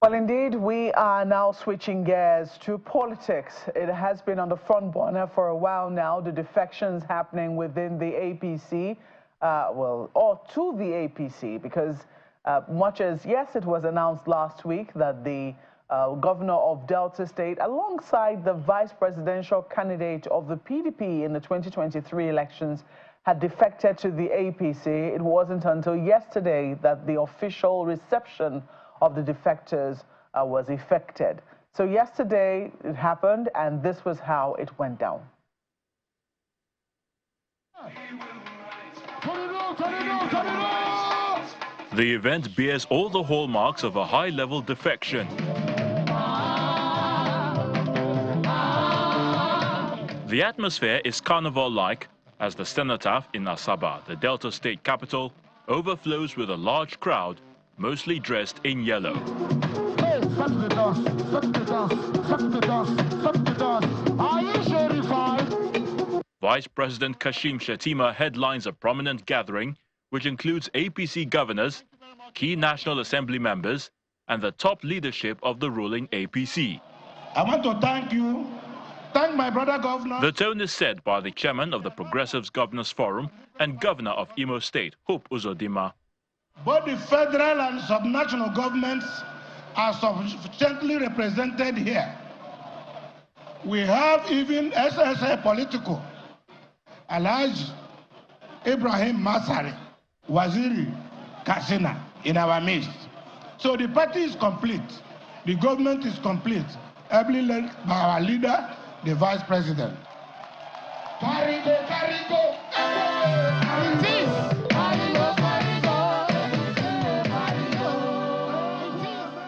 Well, indeed, we are now switching gears to politics. It has been on the front burner for a while now, the defections happening within the APC, or to the APC, because much as, yes, it was announced last week that the governor of Delta State, alongside the vice presidential candidate of the PDP in the 2023 elections, had defected to the APC. It wasn't until yesterday that the official reception of the defectors was effected. So yesterday it happened, and this was how it went down. The event bears all the hallmarks of a high-level defection. The atmosphere is carnival-like as the cenotaph in Asaba, the Delta State capital, overflows with a large crowd, mostly dressed in yellow. Vice President Kashim Shettima headlines a prominent gathering which includes APC governors, key National Assembly members, and the top leadership of the ruling APC. I want to thank my brother governor. The tone is set by the chairman of the Progressives Governors Forum and governor of Imo State, Hope Uzodimma. Both the federal and subnational governments are sufficiently represented here. We have even SSA political, Alhaji Ibrahim Masari, Waziri Kasina in our midst. So the party is complete. The government is complete, ably led by our leader, the vice president.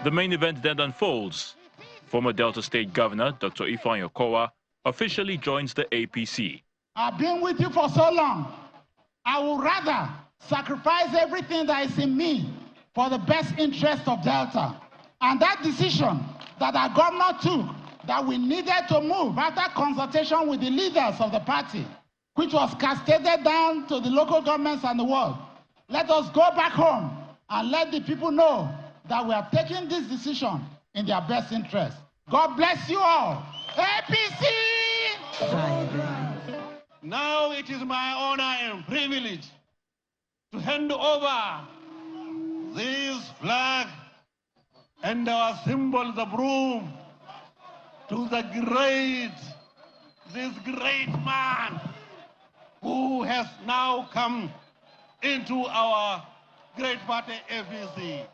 The main event then unfolds. Former Delta State Governor Dr. Ifeanyi Okowa officially joins the APC. I've been with you for so long. I would rather sacrifice everything that is in me for the best interest of Delta. And that decision that our governor took, that we needed to move after consultation with the leaders of the party, which was cascaded down to the local governments and the world. Let us go back home and let the people know that we are taking this decision in their best interest. God bless you all. APC! Now it is my honor and privilege to hand over this flag and our symbol, the broom, to this great man who has now come into our great party, APC.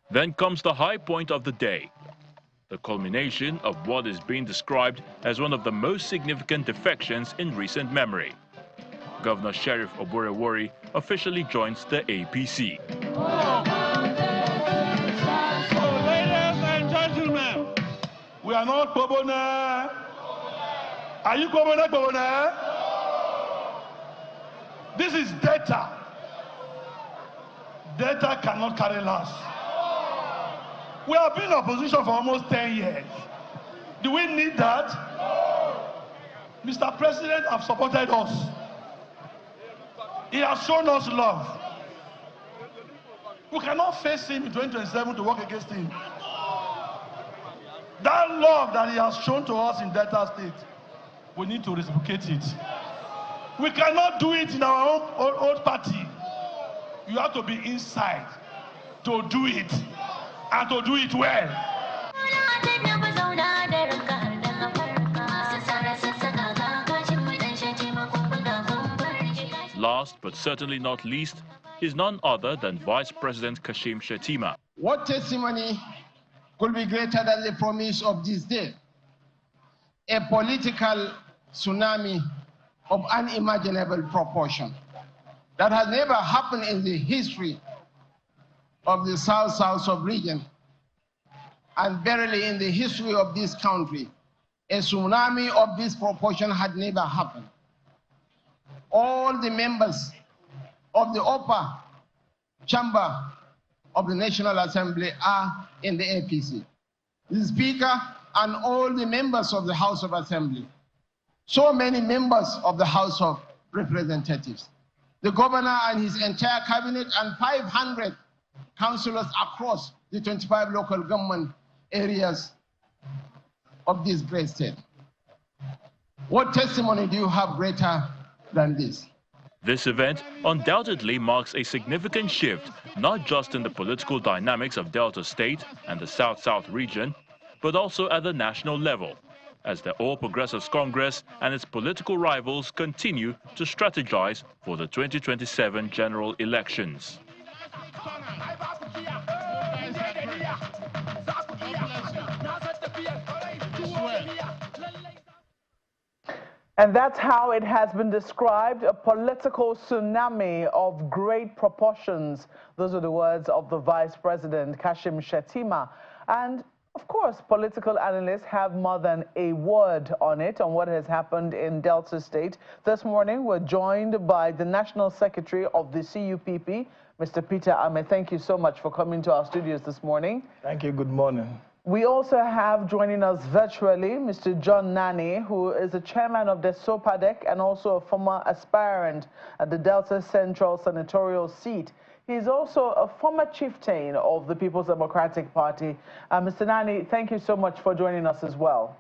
Then comes the high point of the day, the culmination of what is being described as one of the most significant defections in recent memory. Governor Sheriff Oborewori officially joins the APC. So, ladies and gentlemen, we are not Kobona. Are you Kobona? This is data. Data cannot carry last. We have been in opposition for almost 10 years. Do we need that? Mr. President has supported us. He has shown us love. We cannot face him in 2027 to work against him. That love that he has shown to us in Delta State, we need to reciprocate it. We cannot do it in our own party. You have to be inside to do it, and to do it well. Last but certainly not least is none other than Vice President Kashim Shettima. What testimony could be greater than the promise of this day? A political tsunami of unimaginable proportion that has never happened in the history of the South region, and barely in the history of this country. A tsunami of this proportion had never happened. All the members of the upper chamber of the National Assembly are in the APC. The Speaker and all the members of the House of Assembly. So many members of the House of Representatives. The governor and his entire cabinet and 500 councillors across the 25 local government areas of this great state. What testimony do you have greater than this? This event undoubtedly marks a significant shift, not just in the political dynamics of Delta State and the South-South region, but also at the national level, as the All Progressives Congress and its political rivals continue to strategize for the 2027 general elections. And that's how it has been described, a political tsunami of great proportions. Those are the words of the Vice President, Kashim Shettima. And of course, political analysts have more than a word on it, on what has happened in Delta State. This morning, we're joined by the National Secretary of the CUPP, Mr. Peter Ahmed. Thank you so much for coming to our studios this morning. Thank you. Good morning. We also have joining us virtually Mr. John Nani, who is the chairman of the SOPADEC and also a former aspirant at the Delta Central senatorial seat. He's also a former chieftain of the People's Democratic Party. Mr. Nani, thank you so much for joining us as well.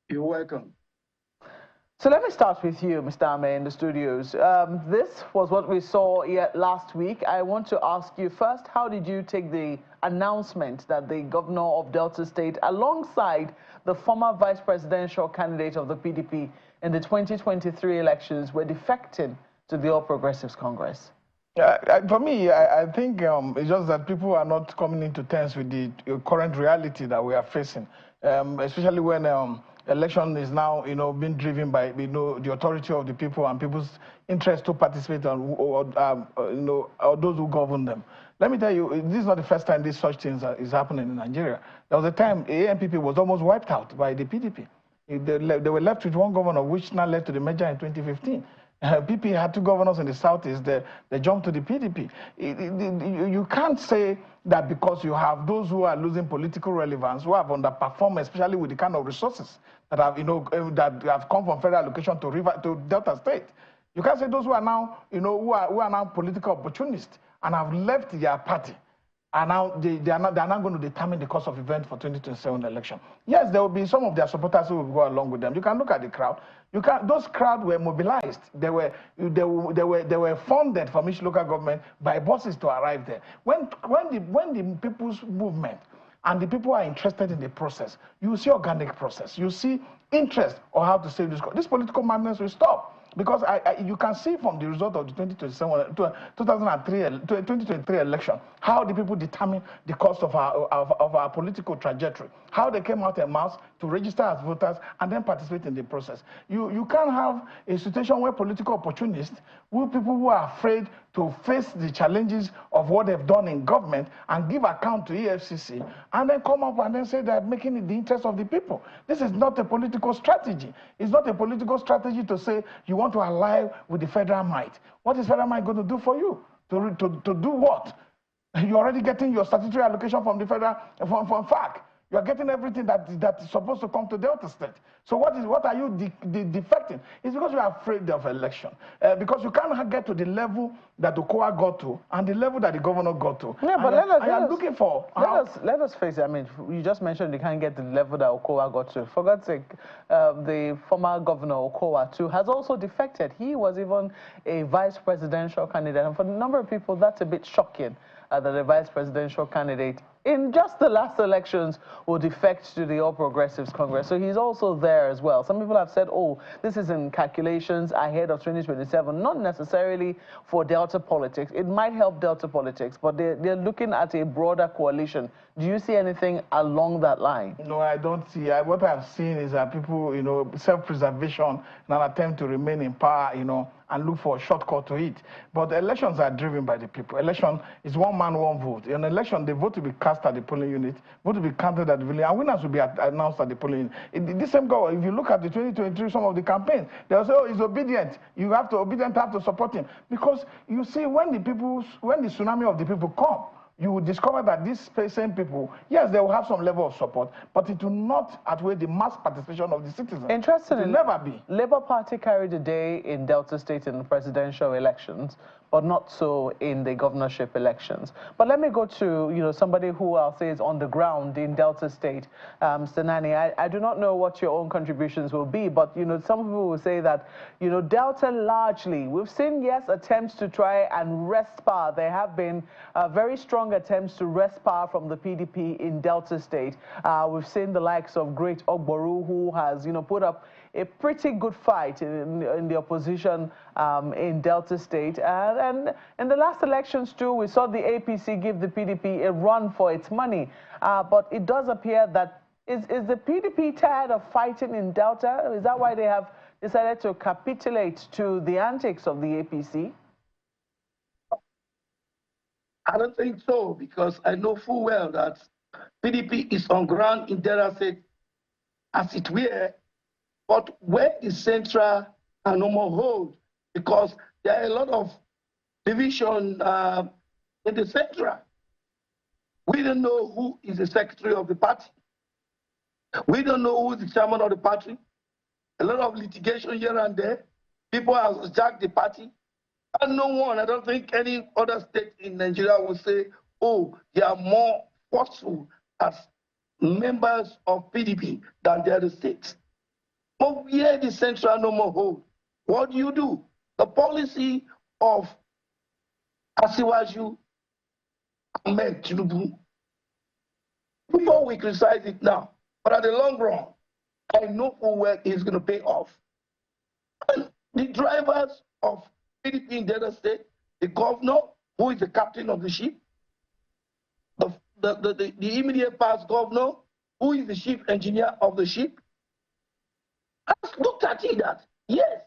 You're welcome. So let me start with you, Mr. Ahmed, in the studios. This was what we saw last week. I want to ask you first, how did you take the announcement that the governor of Delta State, alongside the former vice presidential candidate of the PDP in the 2023 elections, were defecting to the All Progressives Congress? For me, I think it's just that people are not coming into terms with the current reality that we are facing, especially when election is now, being driven by, the authority of the people and people's interest to participate or those who govern them. Let me tell you, this is not the first time these such things is happening in Nigeria. There was a time ANPP was almost wiped out by the PDP. They were left with one governor, which now led to the merger in 2015. PP had two governors in the southeast. They jumped to the PDP. You can't say that because you have those who are losing political relevance, who have underperformed, especially with the kind of resources that have, that have come from federal allocation to Delta State. You can't say those who are now, who are now political opportunists and have left their party. And now they are not going to determine the course of event for 2027 election. Yes, there will be some of their supporters who will go along with them. You can look at the crowd. Those crowds were mobilized. They were funded from each local government by buses to arrive there. When the people's movement and the people are interested in the process, you see organic process. You see interest on how to save this political madness will stop. Because you can see from the result of the 2023 election how the people determine the course of our political trajectory, how they came out en masse to register as voters and then participate in the process. You can't have a situation where political opportunists, people who are afraid to face the challenges of what they've done in government and give account to EFCC and then come up and then say they're making it the interest of the people. This is not a political strategy. It's not a political strategy to say you want to ally with the federal might. What is federal might going to do for you? To do what? You're already getting your statutory allocation from the federal, from FAC. You're getting everything that is supposed to come to Delta State. So what are you defecting? It's because you're afraid of election. Because you can't get to the level that the COA got to and the level that the governor got to. Yeah, but let us face it. I mean, you just mentioned you can't get the level that Okowa got to. For God's sake, the former governor Okowa too has also defected. He was even a vice presidential candidate. And for a number of people, that's a bit shocking that a vice presidential candidate in just the last elections will defect to the All Progressives Congress. So he's also there as well. Some people have said, oh, this is in calculations ahead of 2027, not necessarily for Delta politics. It might help Delta politics, but they're looking at a broader coalition. Do you see anything along that line? No, I don't see. What I've seen is that people, self-preservation and an attempt to remain in power, and look for a shortcut to it. But elections are driven by the people. Election is one man, one vote. In an election, the vote will be cast at the polling unit, vote will be counted at the polling, and winners will be announced at the polling unit. This same guy, if you look at the 2023, some of the campaigns, they'll say, oh, he's obedient. You have to support him. Because you see, when the tsunami of the people come, you will discover that these same people, yes, they will have some level of support, but it will not outweigh the mass participation of the citizens. Interesting. It will never be. Labour Party carried the day in Delta State in the presidential elections, but not so in the governorship elections. But let me go to, somebody who I'll say is on the ground in Delta State. Mr. Nani, I do not know what your own contributions will be, but, some people will say that, Delta largely, we've seen, yes, attempts to try and wrest power. There have been very strong attempts to wrest power from the PDP in Delta State. We've seen the likes of Great Ogboru, who has, put up a pretty good fight in the opposition in Delta State. And in the last elections, too, we saw the APC give the PDP a run for its money. But it does appear that is the PDP tired of fighting in Delta? Is that why they have decided to capitulate to the antics of the APC? I don't think so, because I know full well that PDP is on ground in Delta State as it were, but where the central and no more hold, because there are a lot of division in the central. We don't know who is the secretary of the party. We don't know who is the chairman of the party. A lot of litigation here and there. People have hijacked the party. And no one, I don't think any other state in Nigeria will say, oh, they are more forceful as members of PDP than the other states. But where the central no more hold, what do? The policy of Asiwaju Ahmed Tinubu, before we criticize it now, but at the long run, I know full well it's going to pay off. And the drivers of PDP in the other state, the governor, who is the captain of the ship, the immediate past governor, who is the chief engineer of the ship, has looked at it that, yes,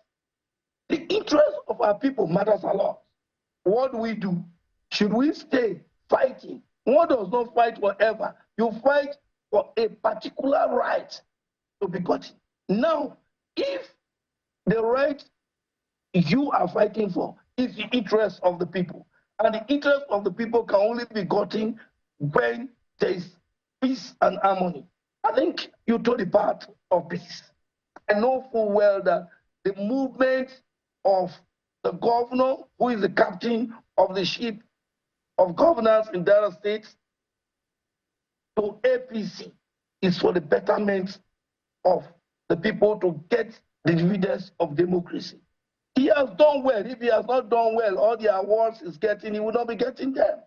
the interest of our people matters a lot. What do we do? Should we stay fighting? One does not fight forever. You fight for a particular right to be gotten. Now, if the right you are fighting for is the interest of the people, and the interest of the people can only be gotten when there is peace and harmony, I think you told the part of peace. I know full well that the movement of the governor, who is the captain of the ship of governors in Delta States, to APC is for the betterment of the people to get the dividends of democracy. He has done well. If he has not done well, all the awards he's getting, he will not be getting them.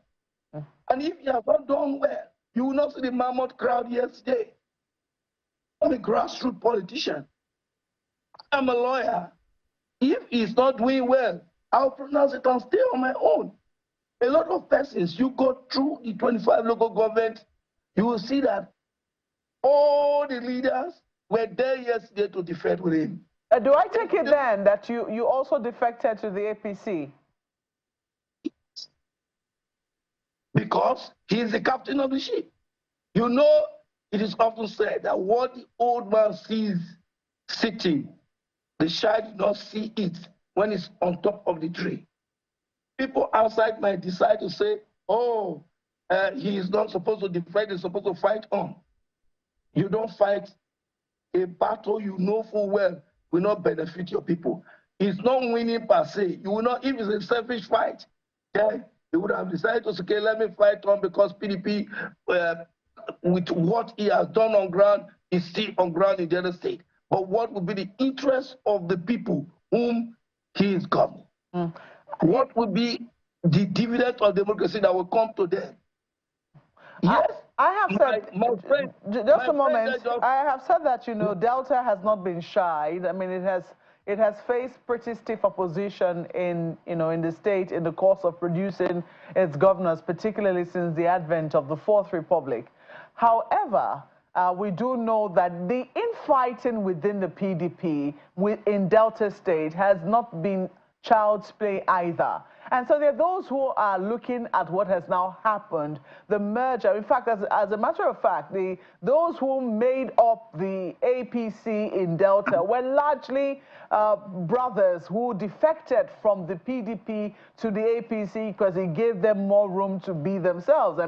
And if he has not done well, you will not see the mammoth crowd yesterday. I'm a grassroots politician. I'm a lawyer. If he's not doing well, I'll pronounce it and stay on my own. A lot of persons, you go through the 25 local governments, you will see that all the leaders were there yesterday to defend with him. Do I take it then that you also defected to the APC? Because he is the captain of the ship. You know, it is often said that what the old man sees sitting, the child does not see it when it's on top of the tree. People outside might decide to say, oh, he is not supposed to defend, he's supposed to fight on. You don't fight a battle you know full well will not benefit your people. It's not winning per se. You will not, if it's a selfish fight, then you would have decided to say, okay, let me fight on because PDP, with what he has done on ground, is still on ground in the other state. But what would be the interest of the people whom he is governing? What would be the dividend of democracy that will come to them? Yes. I have said, just a moment, I have said that, Delta has not been shy. I mean, it has faced pretty stiff opposition in the state in the course of producing its governors, particularly since the advent of the Fourth Republic. However, we do know that the infighting within the PDP in Delta State has not been child's play either. And so there are those who are looking at what has now happened, the merger. In fact, as a matter of fact, those who made up the APC in Delta were largely brothers who defected from the PDP to the APC because it gave them more room to be themselves,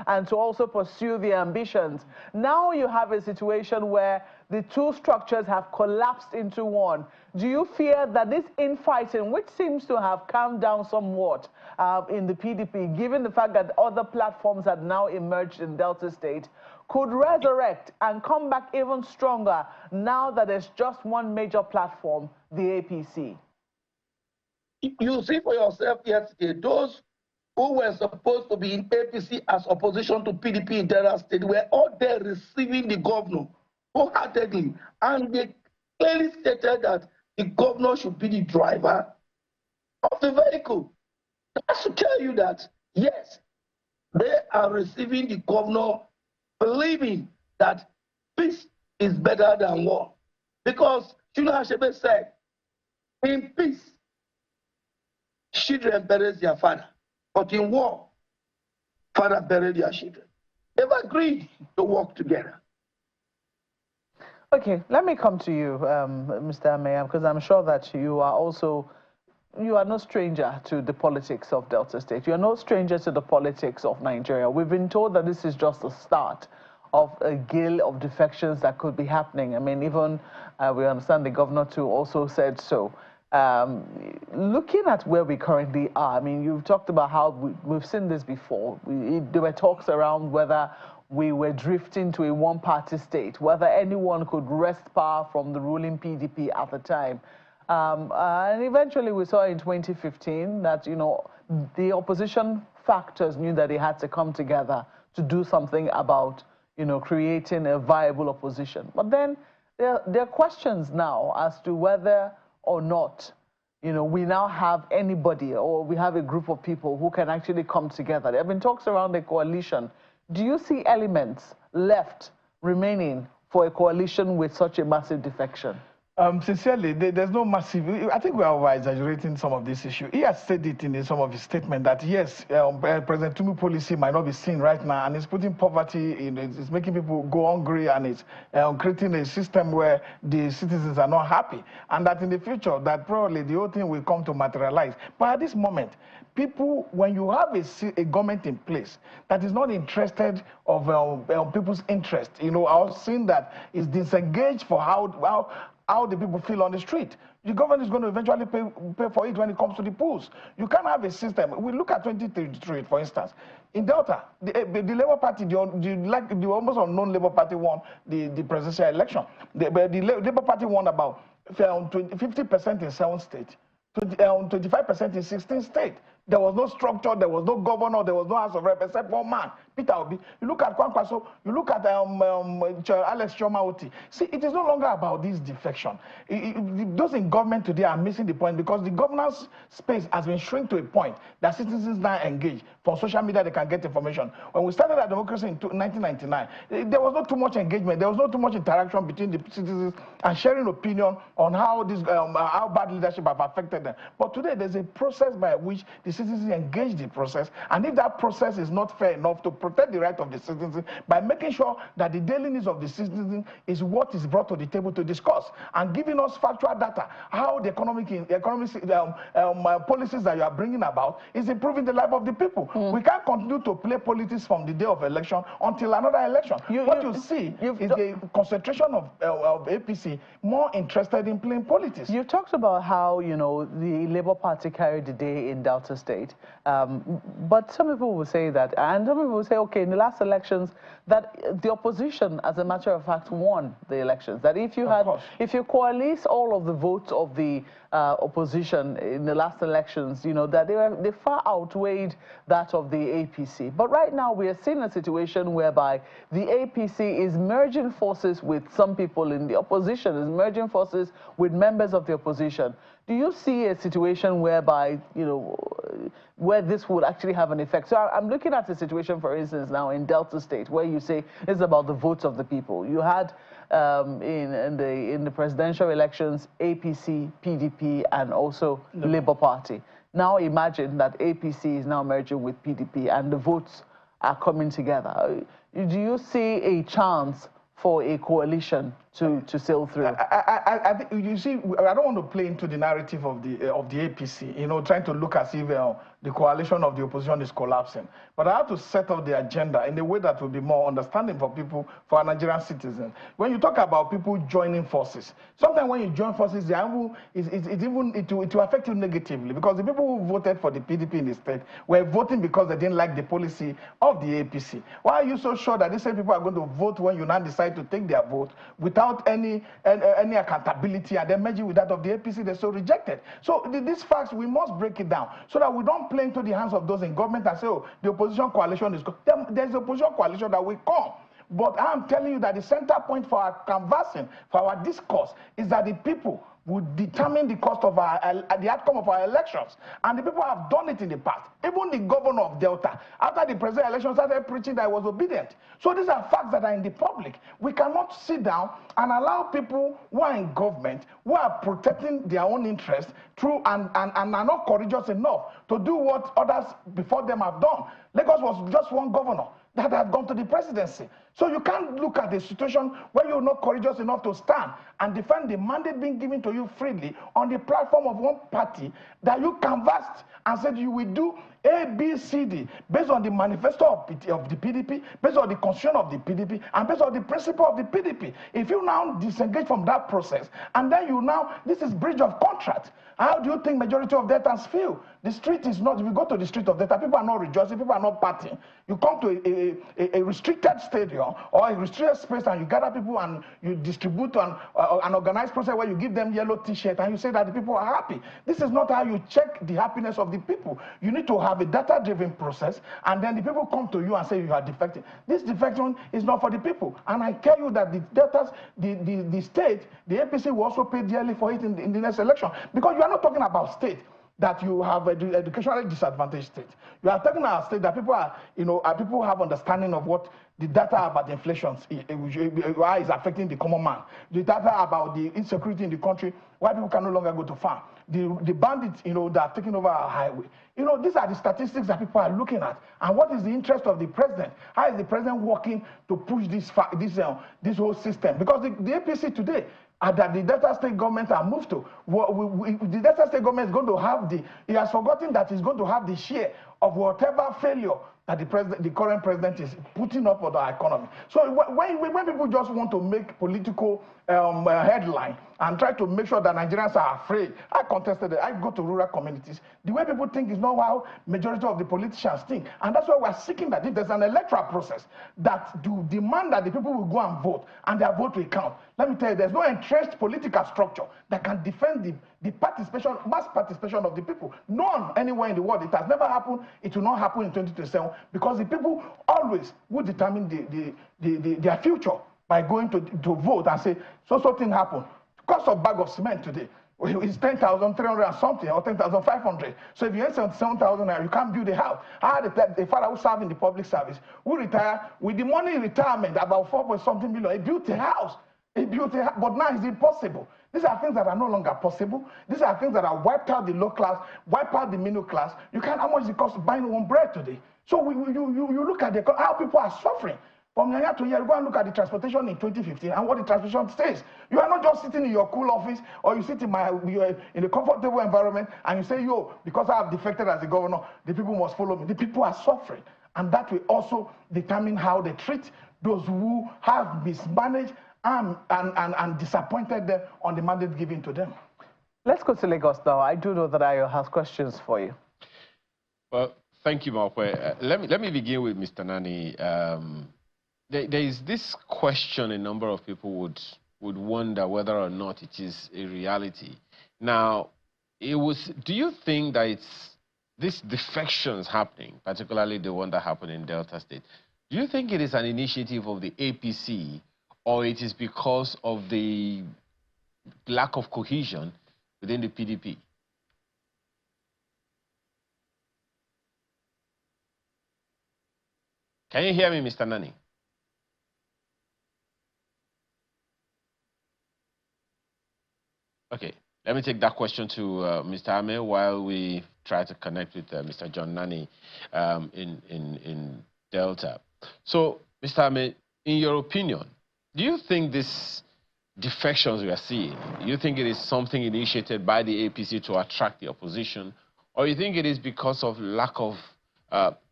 and to also pursue their ambitions. Now you have a situation where the two structures have collapsed into one. Do you fear that this infighting, which seems to have calmed down somewhat in the PDP, given the fact that other platforms have now emerged in Delta State, could resurrect and come back even stronger now that there's just one major platform, the APC? You see for yourself yesterday, those who were supposed to be in APC as opposition to PDP in Delta State were all there receiving the governor wholeheartedly. And they clearly stated that the governor should be the driver of the vehicle. That should tell you that, yes, they are receiving the governor believing that peace is better than war. Because Shuna Achebe said, in peace, children bury their father. But in war, father buried their children. They've agreed to work together. Okay, let me come to you, Mr. Mayor, because I'm sure that you are no stranger to the politics of Delta State. You're no stranger to the politics of Nigeria. We've been told that this is just the start of a gale of defections that could be happening. I mean, even we understand the governor too also said so. Looking at where we currently are, I mean, you've talked about how we've seen this before. There were talks around whether we were drifting to a one-party state, whether anyone could wrest power from the ruling PDP at the time. And eventually we saw in 2015 that, you know, the opposition factors knew that they had to come together to do something about, you know, creating a viable opposition. But then there are questions now as to whether or not, you know, we now have anybody or we have a group of people who can actually come together. There have been talks around a coalition. Do you see elements left remaining for a coalition with such a massive defection? Sincerely, there's no massive. I think we are over-exaggerating some of this issue. He has said it in some of his statements that yes, President Tinubu policy might not be seen right now, and it's putting poverty in. It's making people go hungry, and it's creating a system where the citizens are not happy, and that in the future, that probably the whole thing will come to materialize. But at this moment, people, when you have a government in place that is not interested of people's interest, you know, I was seeing that is disengaged for how the people feel on the street. The government is going to eventually pay for it when it comes to the polls. You can't have a system. We look at 2033, for instance. In Delta, the Labour Party, the almost unknown Labour Party won the presidential election. The Labour Party won about 50% in 7 states, 25% in 16 states. There was no structure, there was no governor, there was no House of Rep except one man, Peter Obi. You look at Kwankwaso, you look at Alex Chioma-Otti. See, it is no longer about this defection. Those in government today are missing the point because the governance space has been shrunk to a point that citizens now engage. From social media, they can get information. When we started our democracy in 1999, there was not too much engagement. There was not too much interaction between the citizens and sharing opinion on how how bad leadership have affected them. But today, there's a process by which the citizens engage the process, and if that process is not fair enough to protect the right of the citizens by making sure that the daily needs of the citizens is what is brought to the table to discuss and giving us factual data, how the economic policies that you are bringing about is improving the life of the people. We can't continue to play politics from the day of election until another election. What you see is the concentration of APC more interested in playing politics. You talked about how, you know, the Labour Party carried the day in Delta State. But some people will say that, and some people will say, okay, in the last elections, that the opposition, as a matter of fact, won the elections. That if you coalesce all of the votes of the opposition in the last elections, you know, that they far outweighed that of the APC. But right now, we are seeing a situation whereby the APC is merging forces with some people in the opposition, is merging forces with members of the opposition. Do you see a situation whereby, you know, where this would actually have an effect? So I'm looking at a situation, for instance, now in Delta State, where you say it's about the votes of the people. You had in the presidential elections, APC, PDP, and also Labour Party. Now imagine that APC is now merging with PDP, and the votes are coming together. Do you see a chance for a coalition to sail through? I think, you see, I don't want to play into the narrative of the APC, you know, trying to look as if the coalition of the opposition is collapsing. But I have to set up the agenda in a way that will be more understanding for people, for our Nigerian citizens. When you talk about people joining forces, sometimes when you join forces, it will affect you negatively, because the people who voted for the PDP in the state were voting because they didn't like the policy of the APC. Why are you so sure that these same people are going to vote when you now decide to take their vote without any accountability, and then merge it with that of the APC they so rejected? So these facts, we must break it down so that we don't play into the hands of those in government and say, oh, the opposition coalition is good. There's an opposition coalition that will come. But I'm telling you that the center point for our canvassing, for our discourse, is that the people would determine the cost of the outcome of our elections. And the people have done it in the past. Even the governor of Delta, after the presidential election, started preaching that he was obedient. So these are facts that are in the public. We cannot sit down and allow people who are in government, who are protecting their own interests through and are not courageous enough to do what others before them have done. Lagos was just one governor that had gone to the presidency. So you can't look at a situation where you're not courageous enough to stand and defend the mandate being given to you freely on the platform of one party that you canvassed and said you will do A, B, C, D, based on the manifesto of the PDP, based on the constitution of the PDP, and based on the principle of the PDP. If you now disengage from that process, and then this is breach of contract. How do you think majority of Deltans feel? The street is not, if you go to the street of Delta, people are not rejoicing, people are not partying. You come to a restricted stadium or a restricted space and you gather people and you distribute an organized process where you give them yellow t-shirt and you say that the people are happy. This is not how you check the happiness of the people. You need to have a data-driven process, and then the people come to you and say you are defecting. This defection is not for the people. And I tell you that the Deltas, the state, the APC will also pay dearly for it in the next election. Because you are not talking about state that you have educationally disadvantaged state. You are talking about a state that people are, people have understanding of what the data about inflation is affecting the common man. The data about the insecurity in the country, why people can no longer go to farm. The bandits, that are taking over our highway. These are the statistics that people are looking at. And what is the interest of the president? How is the president working to push this whole system? Because the APC today, that the Delta State government are moved to, the Delta State government is going to have he has forgotten that he's going to have the share of whatever failure that the current president is putting up on our economy. So when people just want to make political headline and try to make sure that Nigerians are afraid, I contested it. I go to rural communities. The way people think is not how majority of the politicians think. And that's why we're seeking that if there's an electoral process that do demand that the people will go and vote and their vote will count. Let me tell you, there's no entrenched political structure that can defend the participation, mass participation of the people. None anywhere in the world. It has never happened. It will not happen in 2027 because the people always will determine their future by going to vote and say, so thing happened. Cost of bag of cement today is 10,300 and something or 10,500. So if you earn 77,000 naira, you can't build a house. I had a father who served in the public service who retired with the money in retirement, about 4.something million. He built a house. But now it's impossible. These are things that are no longer possible. These are things that are wiped out the low class, wiped out the middle class. How much it costs buying one bread today? So you look at how people are suffering. From year to year, you go and look at the transportation in 2015 and what the transportation says. You are not just sitting in your cool office or you sit in a comfortable environment and you say, yo, because I have defected as a governor, the people must follow me. The people are suffering. And that will also determine how they treat those who have mismanaged and disappointed them on the mandate given to them. Let's go to Lagos now. I do know that Ayo has questions for you. Well, thank you, Mokwe. Let me begin with Mr. Nani. There is this question a number of people would wonder whether or not it is a reality. Now, do you think that it's these defections happening, particularly the one that happened in Delta State, do you think it is an initiative of the APC or it is because of the lack of cohesion within the PDP? Can you hear me, Mr. Nani? Okay, let me take that question to Mr. Ame while we try to connect with Mr. John Nani in Delta. So, Mr. Ame, in your opinion, do you think this defections we are seeing? You think it is something initiated by the APC to attract the opposition, or you think it is because of lack of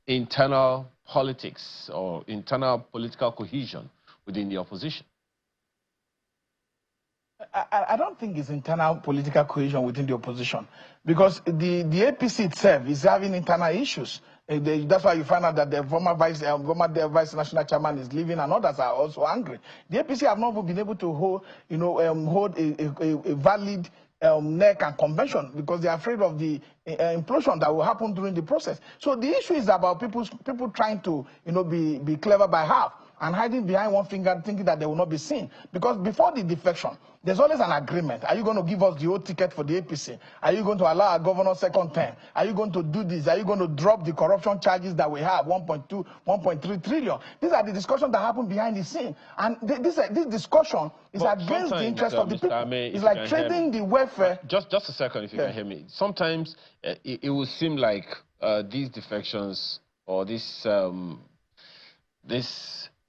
internal politics or internal political cohesion within the opposition? I don't think it's internal political cohesion within the opposition, because the APC itself is having internal issues. That's why you find out that the former vice national chairman is leaving, and others are also angry. The APC have not been able to hold, hold a valid NEC and convention, because they are afraid of the implosion that will happen during the process. So the issue is about people trying to, be clever by half and hiding behind one finger, thinking that they will not be seen. Because before the defection, there's always an agreement. Are you going to give us the old ticket for the APC? Are you going to allow our governor second term? Are you going to do this? Are you going to drop the corruption charges that we have, 1.2, 1.3 trillion? These are the discussions that happen behind the scene. And this discussion is against the interest of the people. It's like trading the welfare. Just a second, if you can hear me. Sometimes it will seem like these defections or this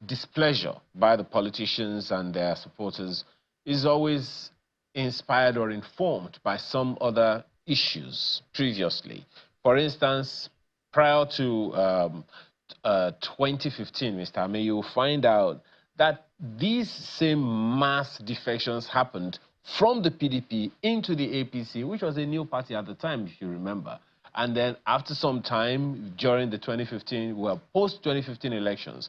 displeasure by the politicians and their supporters is always inspired or informed by some other issues previously. For instance, prior to 2015, Mr. Ame, you'll find out that these same mass defections happened from the PDP into the APC, which was a new party at the time, if you remember. And then after some time, during the 2015, post-2015 elections,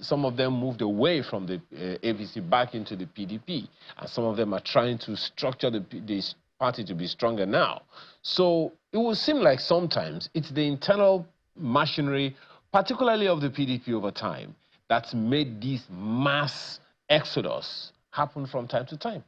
some of them moved away from the APC back into the PDP. And some of them are trying to structure this party to be stronger now. So it would seem like sometimes it's the internal machinery, particularly of the PDP over time, that's made these mass exodus happen from time to time.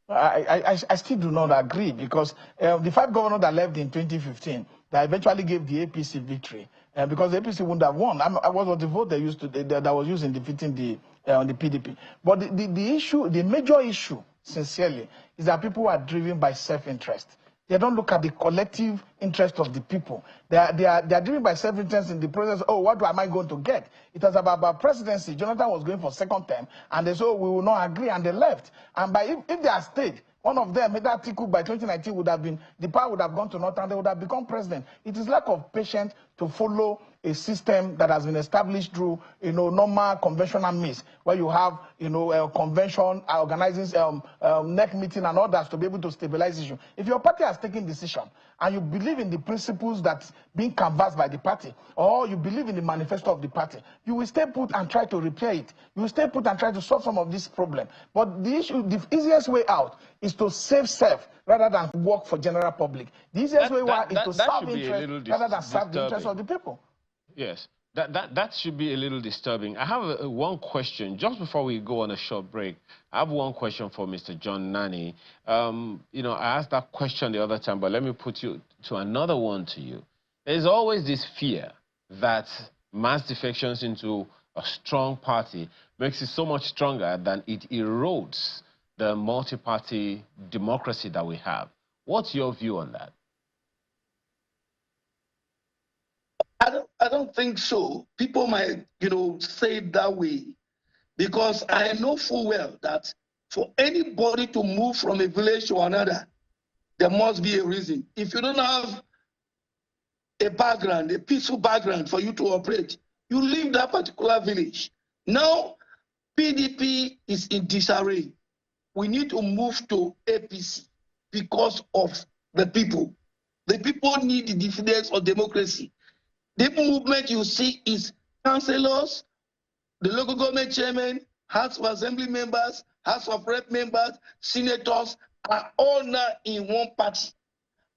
I still do not agree, because the 5 governors that left in 2015 that eventually gave the APC victory, because the APC wouldn't have won. I was the vote they used to that was used in defeating the PDP. But the major issue, sincerely, is that people are driven by self-interest. They don't look at the collective interest of the people. They are driven by self-interest in the process. Oh, what am I going to get? It was about presidency. Jonathan was going for second term, and they said, oh, we will not agree, and they left. And if they had stayed, one of them, that article by 2019 would have been, the power would have gone to North, and they would have become president. It is lack of patience to follow a system that has been established through, normal conventional means, where you have, convention, organizing NEC meeting and others to be able to stabilize issue. If your party has taken decision and you believe in the principles that's being canvassed by the party, or you believe in the manifesto of the party, you will stay put and try to repair it. You will stay put and try to solve some of this problem. But the easiest way out is to save self rather than work for general public. The easiest way out is to serve interest rather than serve the interest of the people. Yes, that should be a little disturbing. I have one question just before we go on a short break. I have one question for Mr. John Nani. I asked that question the other time, but let me put you to another one to you. There's always this fear that mass defections into a strong party makes it so much stronger than it erodes the multi-party democracy that we have. What's your view on that? I don't think so. People might, say it that way, because I know full well that for anybody to move from a village to another, there must be a reason. If you don't have a background, a peaceful background for you to operate, you leave that particular village. Now, PDP is in disarray. We need to move to APC because of the people. The people need the dividends of democracy. The movement you see is councillors, the local government chairman, House of Assembly members, House of Rep members, senators are all now in one party.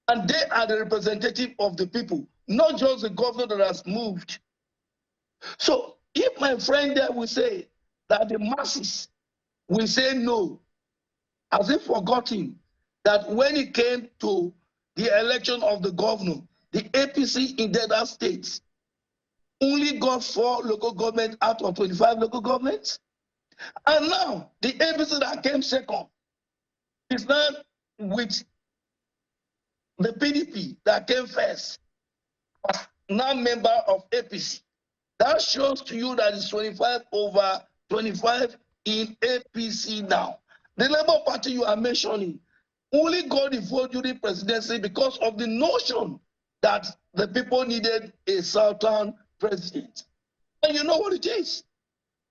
And they are the representative of the people, not just the governor that has moved. So if my friend there will say that the masses will say no, as if forgotten that when it came to the election of the governor, the APC in the other states only got 4 local governments out of 25 local governments. And now, the APC that came second is now with the PDP that came first, now member of APC. That shows to you that it's 25 over 25 in APC now. The Labour Party you are mentioning only got the vote during presidency because of the notion that the people needed a Southern president. And you know what it is?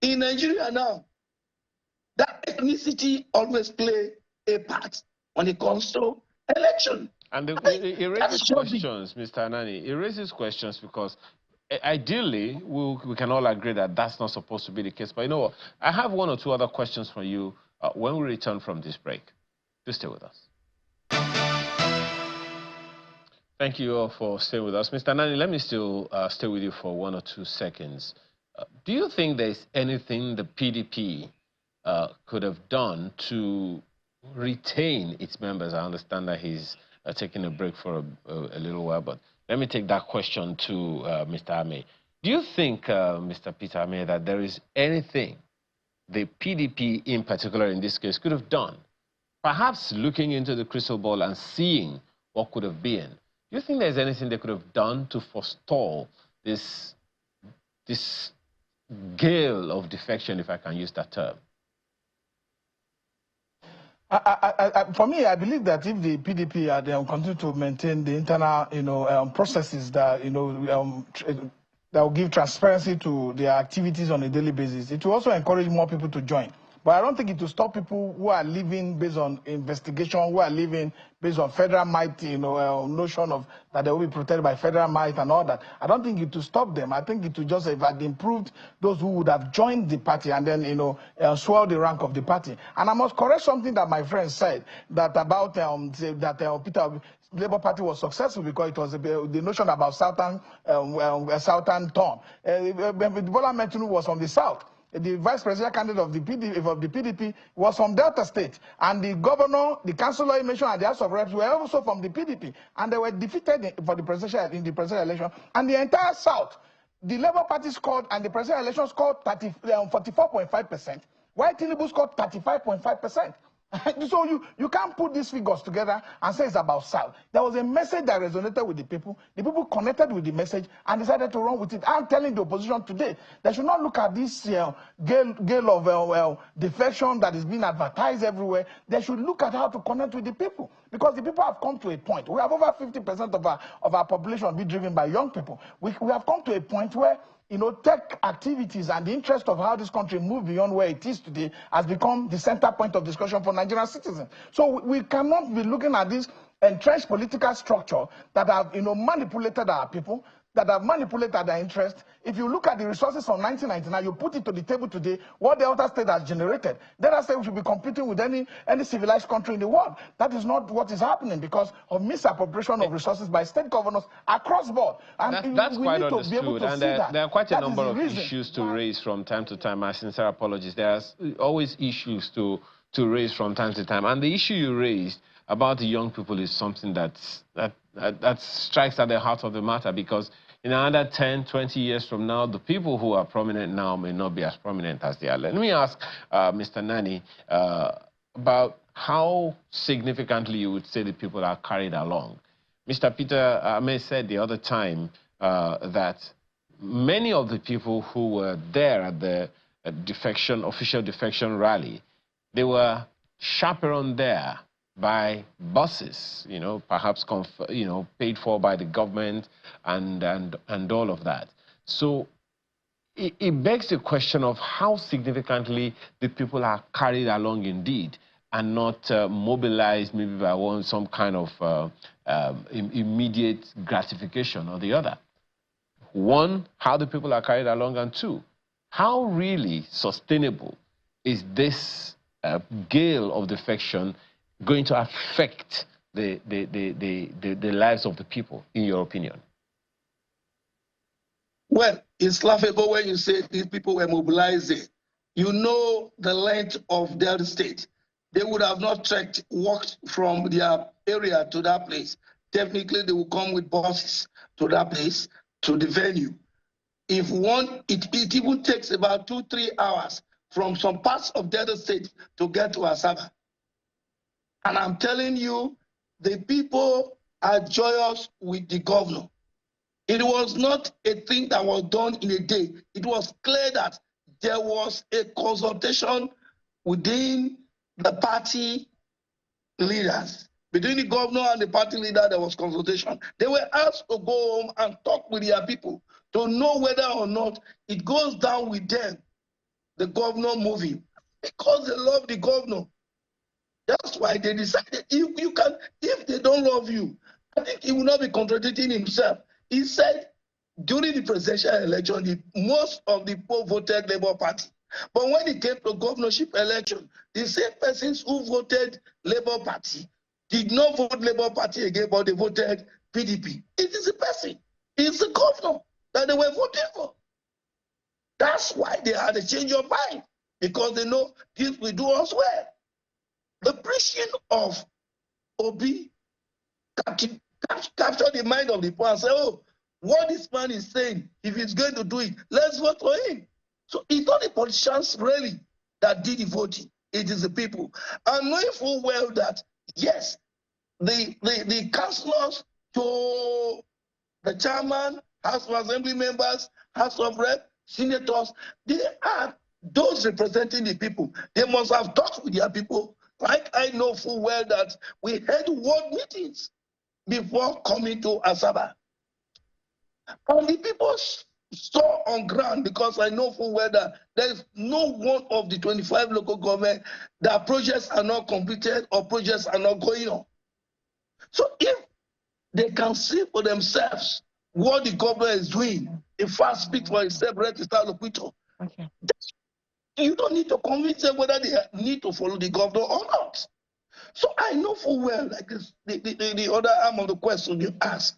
In Nigeria now, that ethnicity always play a part when it comes to election. And it raises questions, Mr. Anani. It raises questions because ideally, we can all agree that that's not supposed to be the case. But you know what? I have one or two other questions for you when we return from this break. Do stay with us. Thank you all for staying with us. Mr. Anani, let me still stay with you for 1 or 2 seconds. Do you think there's anything the PDP could have done to retain its members? I understand that he's taking a break for a little while, but let me take that question to Mr. Ame. Do you think, Mr. Peter Ame, that there is anything the PDP in particular in this case could have done, perhaps looking into the crystal ball and seeing what could have been? Do you think there's anything they could have done to forestall this gale of defection, if I can use that term? For me, I believe that if the PDP had continued to maintain the internal, processes that that will give transparency to their activities on a daily basis, it will also encourage more people to join. But I don't think it will stop people who are living based on investigation, who are living based on federal might, notion of that they will be protected by federal might and all that. I don't think it will stop them. I think it will just have improved those who would have joined the party and then, swell the rank of the party. And I must correct something that my friend said that about Peter Labour Party was successful because it was the notion about Southern turn. Bola Metunu was from the South. The vice presidential candidate of the PDP was from Delta State, and the governor, the councillor you mentioned, and the House of Reps were also from the PDP, and they were defeated in the presidential election. And the entire South, the Labour Party scored, and the presidential election scored 44.5%, while Tinubu scored 35.5%. So you can't put these figures together and say it's about South. There was a message that resonated with the people. The people connected with the message and decided to run with it. I'm telling the opposition today, they should not look at this gale of defection that is being advertised everywhere. They should look at how to connect with the people. Because the people have come to a point. We have over 50% of our population being driven by young people. We have come to a point where tech activities and the interest of how this country moved beyond where it is today has become the center point of discussion for Nigerian citizens. So we cannot be looking at this entrenched political structure that have, manipulated our people, that have manipulated their interest. If you look at the resources from 1999, you put it to the table today, what the Delta State has generated. Delta State should be competing with any civilized country in the world. That is not what is happening because of misappropriation of resources by state governors across board. And that's quite understood. And there are quite a number of issues to raise from time to time. My sincere apologies. There's always issues to raise from time to time. And the issue you raised about the young people is something that strikes at the heart of the matter, because in another 10, 20 years from now, the people who are prominent now may not be as prominent as they are. Let me ask Mr. Nani about how significantly you would say the people are carried along. Mr. Peter Ame said the other time that many of the people who were there at the official defection rally, they were chaperoned there by buses, perhaps paid for by the government and all of that. So it begs the question of how significantly the people are carried along indeed, and not mobilized maybe by some kind of immediate gratification or the other. One, how the people are carried along, and two, how really sustainable is this gale of defection going to affect the lives of the people, in your opinion? Well, it's laughable when you say these people were mobilizing. You know the length of their state. They would have not walked from their area to that place. Technically, they will come with buses to that place, to the venue. If it even takes about 2-3 hours from some parts of the other state to get to Asaba. And I'm telling you, the people are joyous with the governor. It was not a thing that was done in a day. It was clear that there was a consultation within the party leaders. Between the governor and the party leader, there was consultation. They were asked to go home and talk with their people to know whether or not it goes down with them, the governor moving, because they love the governor. That's why they decided if they don't love you, I think he will not be contradicting himself. He said during the presidential election, most of the people voted Labour Party. But when it came to governorship election, the same persons who voted Labour Party did not vote Labour Party again, but they voted PDP. It is a person. It's the governor that they were voting for. That's why they had a change of mind, because they know this will do us well. The preaching of Obi captured the mind of the people and said, oh, what this man is saying, if he's going to do it, let's vote for him. So it's not the politicians really that did the voting. It is the people. And knowing full well that, yes, the councillors to the chairman, House of Assembly members, House of Rep, senators, they are those representing the people. They must have talked with their people. Like I know full well that we had ward meetings before coming to Asaba. And the people saw on ground, because I know full well that there is no one of the 25 local government that projects are not completed or projects are not going on. So if they can see for themselves what the government is doing, if fast speak for itself, register locator. Okay. You don't need to convince them whether they need to follow the governor or not. So I know full well, like this, the other arm of the question you ask.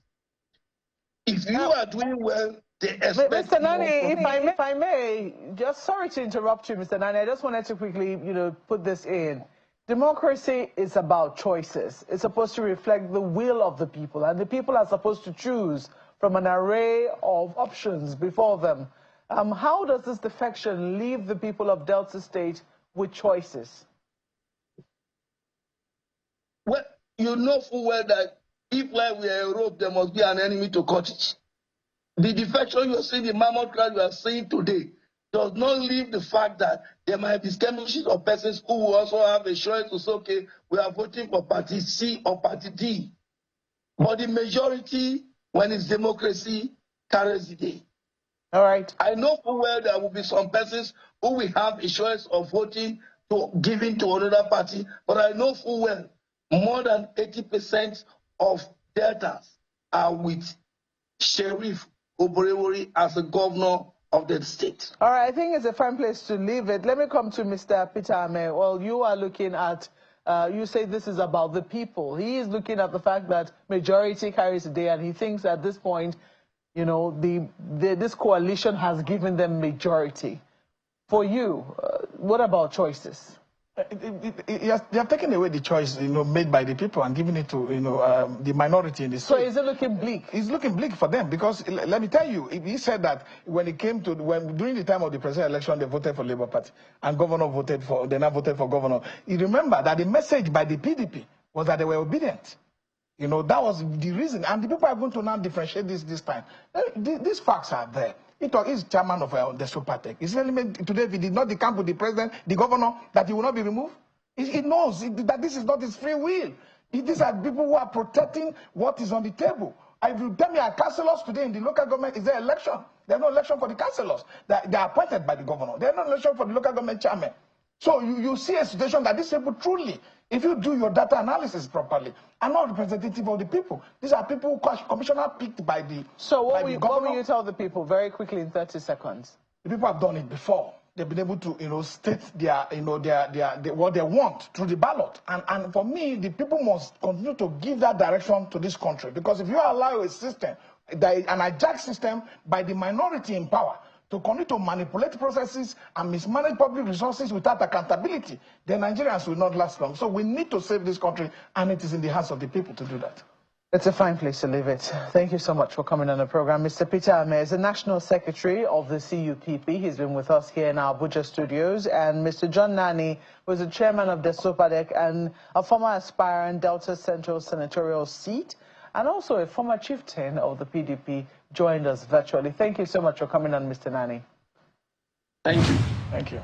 If you are doing well, they expect. Mr. Nani, if I may, just sorry to interrupt you, Mr. Nani. I just wanted to quickly, put this in. Democracy is about choices. It's supposed to reflect the will of the people, and the people are supposed to choose from an array of options before them. How does this defection leave the people of Delta State with choices? Well, you know full well that if while we are in Europe, there must be an enemy to cut it. The defection you see, the mammoth crowd you are seeing today, does not leave the fact that there might be skirmishes of persons who will also have a choice to say, okay, we are voting for party C or party D. But the majority, when it's democracy, carries the day. All right. I know full well there will be some persons who will have a choice of voting to giving to another party, but I know full well more than 80% of Deltas are with Sheriff Oborewori as the governor of the state. All right, I think it's a fine place to leave it. Let me come to Mr. Peter Ame. Well, you are looking at, you say this is about the people. He is looking at the fact that majority carries the day, and he thinks at this point, this coalition has given them majority. For you, what about choices? They have taken away the choice, made by the people and given it to, the minority in the state. So is it looking bleak? It's looking bleak for them because, let me tell you, he said that when it came to, during the time of the presidential election, they voted for Labour Party and they now voted for governor. You remember that the message by the PDP was that they were obedient. That was the reason. And the people are going to now differentiate this time. These facts are there. He's chairman of the Supertech. He said today, if he did not decamp with the president, the governor, that he will not be removed. He knows that this is not his free will. These are people who are protecting what is on the table. If you tell me our councillors today in the local government, is there election? There's no election for the councillors. They are appointed by the governor. There's no election for the local government chairman. So you see a situation that these people truly, if you do your data analysis properly, are not representative of the people. These are people who commissioner picked by the So what will you tell the people very quickly in 30 seconds? The people have done it before. They've been able to, state their, what they want through the ballot. And for me, the people must continue to give that direction to this country. Because if you allow a system, an hijacked system by the minority in power, to continue to manipulate processes and mismanage public resources without accountability, then Nigerians will not last long. So we need to save this country, and it is in the hands of the people to do that. It's a fine place to leave it. Thank you so much for coming on the program. Mr. Peter Ame is the National Secretary of the CUPP. He's been with us here in our Abuja studios. And Mr. John Nani was the chairman of the Supertech and a former aspirant Delta Central senatorial seat, and also a former chieftain of the PDP, joined us virtually. Thank you so much for coming on, Mr. Nani. Thank you. Thank you.